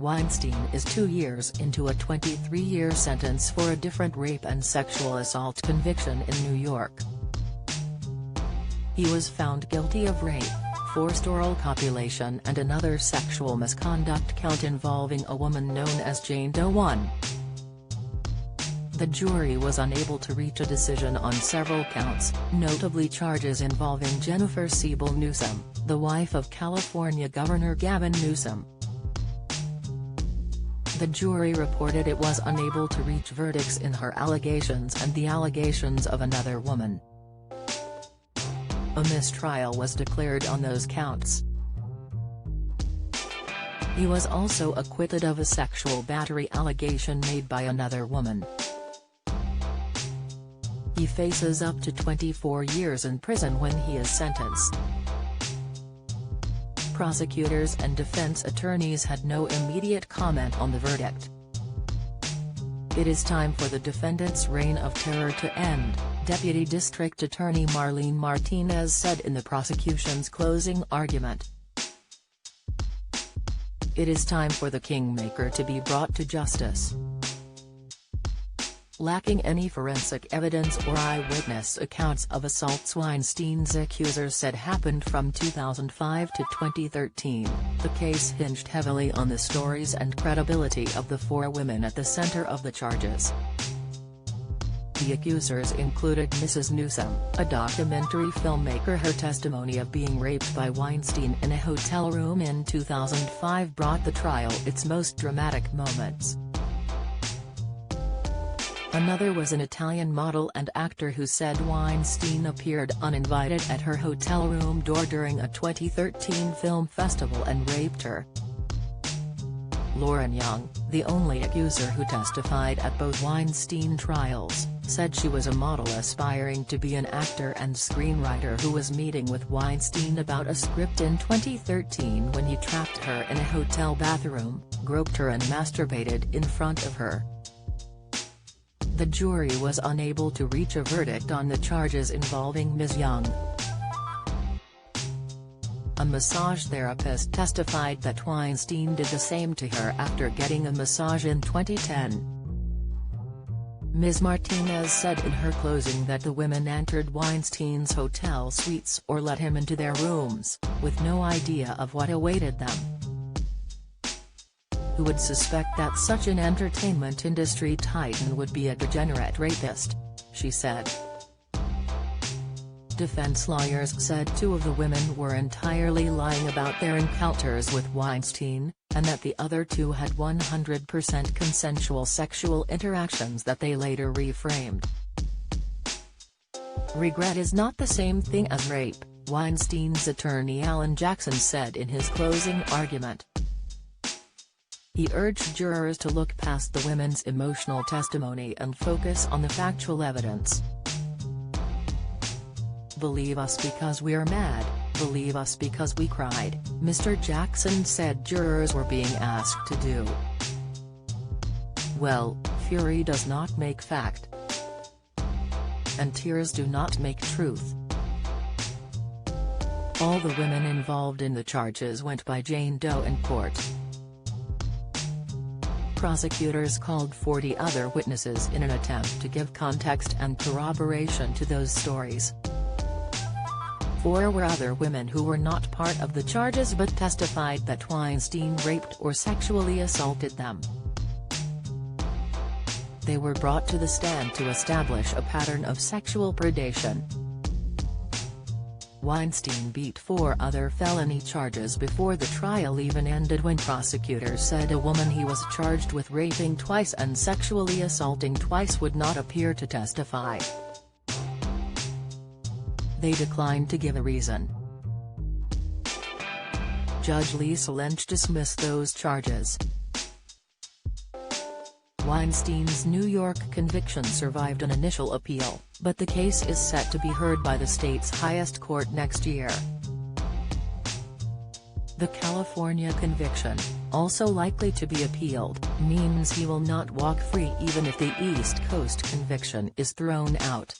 Weinstein is 2 years into a 23-year sentence for a different rape and sexual assault conviction in New York. He was found guilty of rape, forced oral copulation and another sexual misconduct count involving a woman known as Jane Doe 1. The jury was unable to reach a decision on several counts, notably charges involving Jennifer Siebel Newsom, the wife of California Governor Gavin Newsom. The jury reported it was unable to reach verdicts in her allegations and the allegations of another woman. A mistrial was declared on those counts. He was also acquitted of a sexual battery allegation made by another woman. He faces up to 24 years in prison when he is sentenced. Prosecutors and defense attorneys had no immediate comment on the verdict. "It is time for the defendant's reign of terror to end," Deputy District Attorney Marlene Martinez said in the prosecution's closing argument. "It is time for the kingmaker to be brought to justice." Lacking any forensic evidence or eyewitness accounts of assaults Weinstein's accusers said happened from 2005 to 2013, the case hinged heavily on the stories and credibility of the 4 women at the center of the charges. The accusers included Mrs. Newsom, a documentary filmmaker. Her testimony of being raped by Weinstein in a hotel room in 2005 brought the trial its most dramatic moments. Another was an Italian model and actor who said Weinstein appeared uninvited at her hotel room door during a 2013 film festival and raped her. Lauren Young, the only accuser who testified at both Weinstein trials, said she was a model aspiring to be an actor and screenwriter who was meeting with Weinstein about a script in 2013 when he trapped her in a hotel bathroom, groped her and masturbated in front of her. The jury was unable to reach a verdict on the charges involving Ms. Young. A massage therapist testified that Weinstein did the same to her after getting a massage in 2010. Ms. Martinez said in her closing that the women entered Weinstein's hotel suites or let him into their rooms, with no idea of what awaited them. "Who would suspect that such an entertainment industry titan would be a degenerate rapist?" she said. Defense lawyers said 2 of the women were entirely lying about their encounters with Weinstein, and that the other 2 had 100% consensual sexual interactions that they later reframed. "Regret is not the same thing as rape," Weinstein's attorney Alan Jackson said in his closing argument. He urged jurors to look past the women's emotional testimony and focus on the factual evidence. "Believe us because we're mad, believe us because we cried," Mr. Jackson said jurors were being asked to do. "Well, fury does not make fact. And tears do not make truth." All the women involved in the charges went by Jane Doe in court. Prosecutors called 40 other witnesses in an attempt to give context and corroboration to those stories. 4 were other women who were not part of the charges but testified that Weinstein raped or sexually assaulted them. They were brought to the stand to establish a pattern of sexual predation. Weinstein beat 4 other felony charges before the trial even ended when prosecutors said a woman he was charged with raping twice and sexually assaulting twice would not appear to testify. They declined to give a reason. Judge Lisa Lynch dismissed those charges. Weinstein's New York conviction survived an initial appeal, but the case is set to be heard by the state's highest court next year. The California conviction, also likely to be appealed, means he will not walk free even if the East Coast conviction is thrown out.